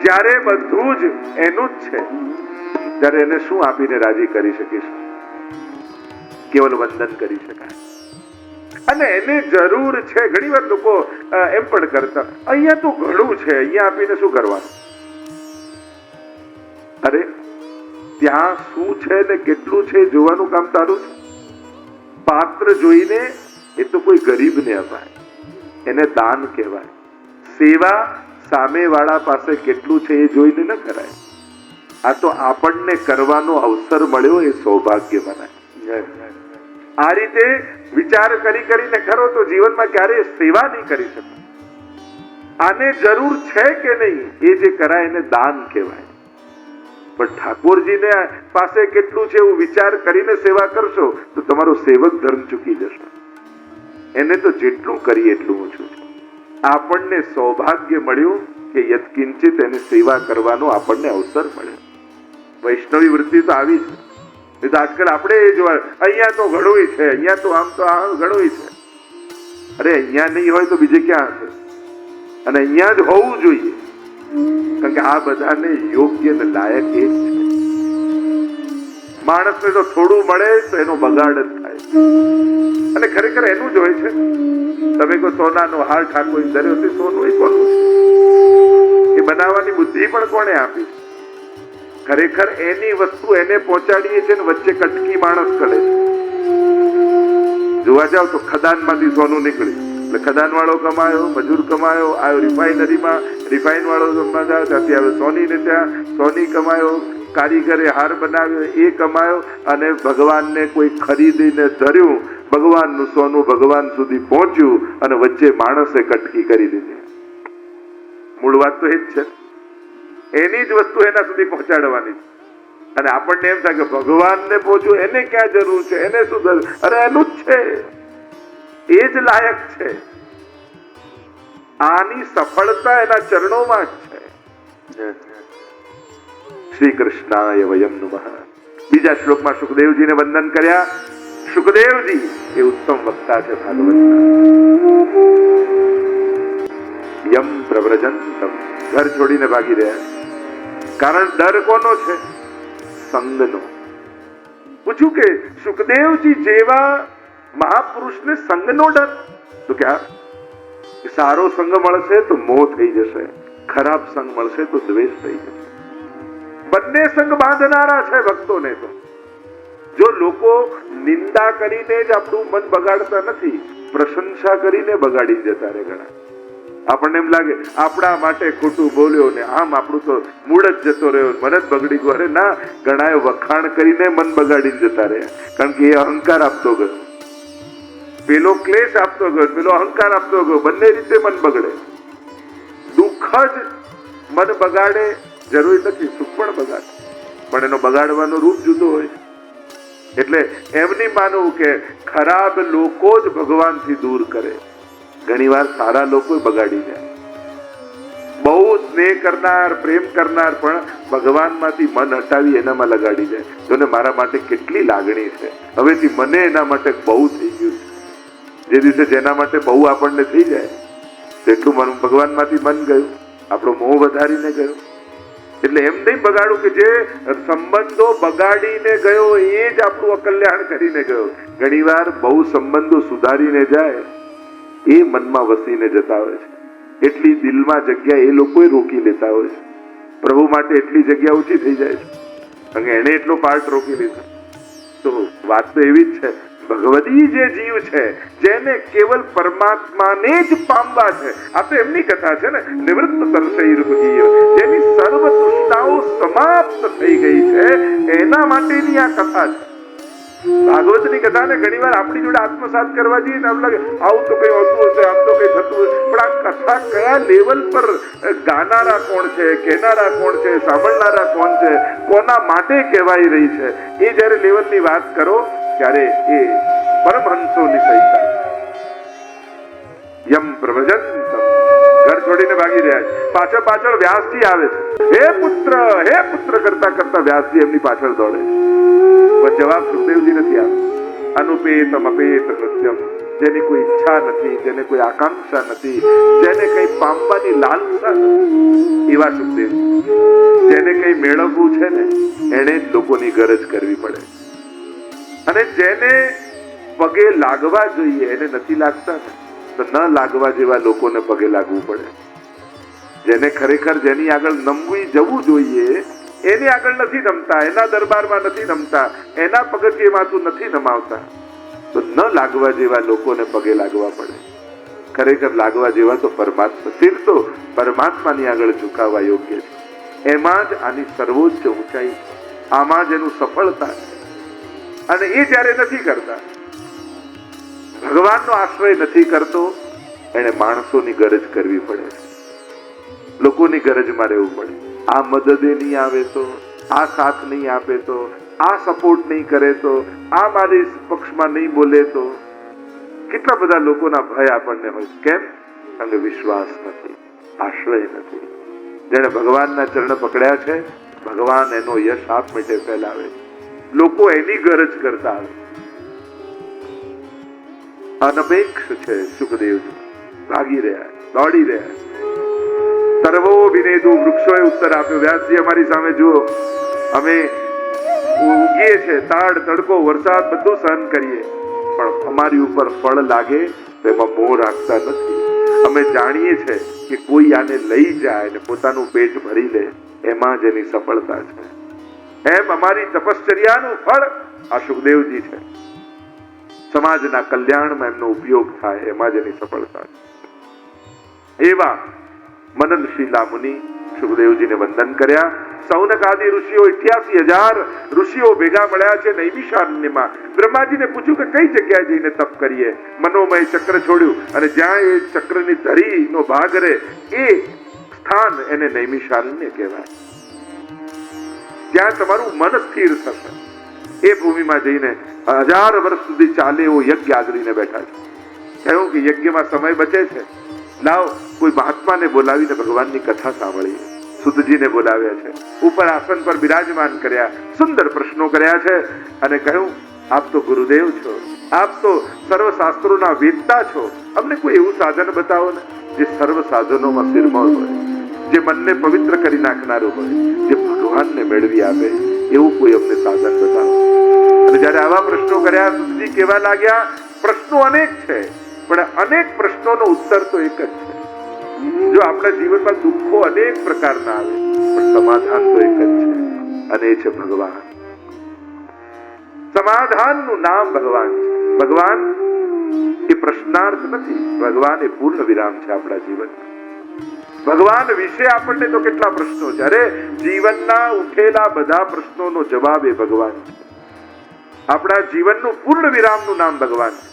જ્યારે બધું જ એનું જ છે, ત્યારે એને શું આપીને રાજી કરી શકીશું? કેવલ વંદન કરી શકાય. અને એને જરૂર છે. ઘણી વાર લોકો એમ પણ કરતા, અહીંયા તો ઘણું છે, અહીંયા આપીને શું કરવાનું? અરે ત્યાં શું છે ને કેટલું છે જોવાનું કામ તારું છે. પાત્ર જોઈને એ તો કોઈ ગરીબને અપાય, એને દાન કહેવાય. સેવા સામેવાળા પાસે કેટલું છે એ જોઈને ન કરાય. આ તો આપણને કરવાનો અવસર મળ્યો એ સૌભાગ્ય મનાય. આ રીતે વિચાર કરી કરીને કરો તો જીવનમાં ક્યારેય સેવા નહીં કરી શકો. આને જરૂર છે કે નહીં એ જે કરાય એને દાન કહેવાય. પણ ઠાકોરજીને પાસે કેટલું છે એવું વિચાર કરીને સેવા કરશો તો તમારો સેવક ધર્મ ચૂકી જશો. એને તો જેટલું કરીએ એટલું ઓછું છે. આપણને સૌભાગ્ય મળ્યું કે યત્કિંચિત એની સેવા કરવાનો આપણને અવસર મળ્યો. વૈષ્ણવી વૃત્તિ તો આવી છે. એ તો આજકાલ આપણે એ જોવા, અહીંયા તો ઘણું છે, અહીંયા તો આમ ઘણું છે. અરે અહીંયા નહીં હોય તો બીજે ક્યાં હશે? અને અહીંયા જ હોવું જોઈએ, કારણ કે આ બધાને યોગ્ય ને લાયક એ જ છે. માણસને તો થોડું મળે તો એનો બગાડ જ થાય, અને ખરેખર એનું જ હોય છે. તમે કોઈ સોનાનો હાર ઠાકોર ધર્યો છે, સોનું એ કોનું છે? એ બનાવવાની બુદ્ધિ પણ કોણે આપી? ખરેખર એની વસ્તુ એને પહોંચાડીએ છે ને વચ્ચે કટકી માણસ કરે છે. જોવા જાવ તો ખદાનમાંથી સોનું નીકળ્યું એટલે ખદાન વાળો કમાયો, મજૂર કમાયો, આવ્યો રિફાઇનરીમાં, રિફાઇન વાળો કમાયો, ત્યાંથી આવ્યો સોની ને ત્યાં સોની કમાયો, કારીગરે હાર બનાવ્યો એ કમાયો, અને ભગવાનને કોઈ ખરીદીને ધર્યું, ભગવાનનું સોનું ભગવાન સુધી પહોંચ્યું, અને વચ્ચે માણસે કટકી કરી દીધી. મૂળ વાત તો એ જ છે. એની જ વસ્તુ એના સુધી પહોંચાડવાની છે. અને આપણને એમ થાય કે ભગવાનને પહોંચ્યું, એને ક્યાં જરૂર છે, એને શું જરૂર? અરે એનું જ છે, એ જ લાયક છે. આની સફળતા એના ચરણોમાં જ છે. શ્રી કૃષ્ણાય વયમ નમઃ. બીજા શ્લોકમાં સુખદેવજીને વંદન કર્યા. સુખદેવજી એ ઉત્તમ વક્તા છે ભાગવતના. યમ પ્રવ્રજંતમ, ઘર છોડીને ભાગી રહ્યા. કારણ ડર કોનો છે? સંગનો. પૂછ્યું કે સુખદેવજી જેવા મહાપુરુષને સંગનો ડર? તો કે સારો સંગ મળશે તો મોહ થઈ જશે, ખરાબ સંગ મળશે તો દ્વેષ થઈ જશે. બંને સંગ બાંધનારા છે ભક્તોને. તો જો લોકો નિંદા કરીને જ આપણું મન બગાડતા નથી, પ્રશંસા કરીને બગાડી જતા રહે. ઘણા આપણને એમ લાગે આપણા માટે ખોટું બોલ્યો ને આમ આપણું તો મૂળ જ જતો રહ્યો, મન જ બગડી ગયો. અરે ના, ઘણાએ વખાણ કરીને મન બગાડીને જતા રહ્યા, કારણ કે એ અહંકાર આપતો ગયો, પેલો ક્લેશ આપતો ગયો, પેલો અહંકાર આપતો ગયો. બંને રીતે મન બગડે. દુઃખ જ મન બગાડે જરૂરી નથી, સુખ પણ બગાડે, પણ એનો બગાડવાનો રૂપ જુદો હોય. એટલે એમ નહીં માનવું કે ખરાબ લોકો જ ભગવાનથી દૂર કરે. ઘણી વાર સારા લોકો બગાડી જાય. બહુ સ્નેહ કરનાર, પ્રેમ કરનાર પણ ભગવાનમાંથી મન હટાવી એનામાં લગાડી જાય. જોને મારા માટે કેટલી લાગણી છે, હવેથી મને એના માટે બહુ થઈ ગયું છે. જે દિવસે જેના માટે બહુ આપણને થઈ જાય તેટલું ભગવાનમાંથી મન ગયું, આપણો મોહ વધારીને ગયો. એટલે એમ નહીં બગાડું કે જે સંબંધો બગાડીને ગયો એ જ આપણું અકલ્યાણ કરીને ગયો. ઘણી વાર બહુ સંબંધો સુધારીને જાય એ મનમાં વસીને જતા હોય છે. એટલી દિલમાં જગ્યા એ લોકો રોકી લેતા હોય છે. પ્રભુ માટે એટલી જગ્યા ઓછી થઈ જાય છે, કારણ કે એને એટલો પાર્ટ રોકી લીધો. તો વાત તો એવી જ છે, ભગવતી જે જીવ છે જેને કેવલ પરમાત્માને જ પામવા છે. આ તો એમની કથા છે ને, નિવૃત્ત તરસૈર્ભગીય, જેની સર્વ તૃષ્ણાઓ સમાપ્ત થઈ ગઈ છે, એના માટેની આ કથા છે. ભાગવતની કથાને ઘણી વાર આપણી જોડે આત્મસાત કરવા જઈએ ને આમ લાગે આવું તો કઈ હોતું હશે, આમ તો કઈ થતું હશે. પણ આ કથા કયા લેવલ પર ગાનારા કોણ છે, કહેનારા કોણ છે, સાંભળનારા કોણ છે, કોના માટે કહેવાઈ રહી છે, એ જયારે લેવલની વાત કરો ત્યારે એ પરમહંસોની સહિતા. યમ પ્રવ્રજંતમ, ઘર છોડીને ભાગી રહ્યા છે. પાછળ પાછળ વ્યાસજી આવે છે. હે પુત્ર કરતા કરતા વ્યાસજી એમની પાછળ દોડે છે. પણ જવાબ સુખદેવજી નથી આવ્યો. અનુપેતમ અપેત કૃત્યમ જેની કોઈ ઈચ્છા નથી, જેને કોઈ આકાંક્ષા નથી, જેને કંઈ પામવાની લાલસા નથી, એવા સુખદેવ. જેને કંઈ મેળવવું છે ને એને જ લોકોની ગરજ કરવી પડે, અને જેને પગે લાગવા જોઈએ એને નથી લાગતા ને તો ન લાગવા જેવા લોકોને પગે લાગવું પડે. જેને ખરેખર જેની આગળ નમવું જવું જોઈએ એની આગળ નથી નમતા, એના દરબારમાં નથી નમતા, એના પગથિયે માથું નથી નમાવતા, તો ન લાગવા જેવા લોકોને પગે લાગવા પડે. ખરેખર લાગવા જેવા તો પરમાત્મા, સિર તો પરમાત્માની આગળ ઝુકાવવા યોગ્ય છે. એમાં જ આની સર્વોચ્ચ ઊંચાઈ છે, આમાં જ એનું સફળતા છે. અને એ જ્યારે નથી કરતા, ભગવાનનો આશ્રય નથી કરતો, એને માણસોની ગરજ કરવી પડે, લોકોની ગરજમાં રહેવું પડે. આ મદદે નહીં આવે તો, આ સાથ નહીં આપે તો, આ સપોર્ટ નહીં કરે તો, આ મારી પક્ષમાં નહીં બોલે તો. કેટલા બધા લોકોના ભય આપણને હોય. કેમ? કારણ કે વિશ્વાસ નથી, આશ્રય નથી. જેને ભગવાનના ચરણ પકડ્યા છે, ભગવાન એનો યશ આપમેળે ફેલાવે. લોકો એની ગરજ કરતા આવે. અનપેક્ષ છે સુખદેવજી, ભાગી રહ્યા, દોડી રહ્યા. સર્વો વિનેદુ, વૃક્ષોએ ઉત્તર આપ્યો. વ્યાસજી અમારી સામે જુઓ, અમે ઉગીએ છે, તાડ તડકો વરસાદ બધું સહન કરીએ, પણ અમારી ઉપર ફળ લાગે તો એમાં મોહ રાખતા નથી. અમે જાણીએ છે કે કોઈ આને લઈ જાય ને પોતાનું પેટ ભરી લે, એમાં જ એની સફળતા છે. એમ અમારી તપશ્ચર્યાનું ફળ આ સુખદેવજી છે. સમાજના કલ્યાણમાં એમનો ઉપયોગ થાય, એમાં જ એની સફળતા છે. એવા મનનશીલા મુનિ સુખદેવજીને વંદન કર્યા. સૌનક આદિ ઋષિઓ 88,000 ઋષિઓ ભેગા મળ્યા છે નૈમિષારણ્યમાં. બ્રહ્માજીને પૂછ્યું કે કઈ જગ્યાએ જઈને તપ કરીએ. મનોમય ચક્ર છોડ્યું અને જ્યાં એ ચક્રની ધરીનો ભાગ રહે એ સ્થાન એને નૈમિષારણ્ય કહેવાય. જ્યાં તમારું મન સ્થિર થશે એ ભૂમિમાં જઈને 1000 વર્ષ સુધી ચાલે એવો યજ્ઞ આગળીને બેઠા છે. કહ્યું કે યજ્ઞમાં સમય બચે છે, લાવ કોઈ મહાત્માને બોલાવીને ભગવાનની કથા સાંભળીએ. સુતજીને બોલાવ્યા છે, ઉપર આસન પર બિરાજમાન કર્યા, સુંદર પ્રશ્નો કર્યા છે અને કહ્યું આપ તો ગુરુદેવ છો, આપ તો સર્વ શાસ્ત્રોના વેદતા છો, અમને કોઈ એવું સાધન બતાવો ને જે સર્વ સાધનોમાં શિરમોર હોય, જે મનને પવિત્ર કરી નાખનારું હોય, જે ભગવાનને મેળવી આપે એવું કોઈ અમને સાધન બતાવો. અને જયારે આવા પ્રશ્નો કર્યા, સુતજી કહેવા લાગ્યા પ્રશ્નો અનેક છે, પણ અનેક પ્રશ્નોનો ઉત્તર તો એક જ છે. જો આપણા જીવનમાં દુઃખો અનેક પ્રકારના આવે પણ સમાધાન તો એક જ છે, અને એ છે ભગવાન. સમાધાનનું નામ ભગવાન છે. ભગવાન એ પ્રશ્નાર્થ નથી, ભગવાન એ પૂર્ણ વિરામ છે આપણા જીવનમાં. ભગવાન વિશે આપણને તો કેટલા પ્રશ્નો છે. અરે જીવનના ઉઠેલા બધા પ્રશ્નોનો જવાબ એ ભગવાન છે. આપણા જીવનનું પૂર્ણ વિરામનું નામ ભગવાન છે.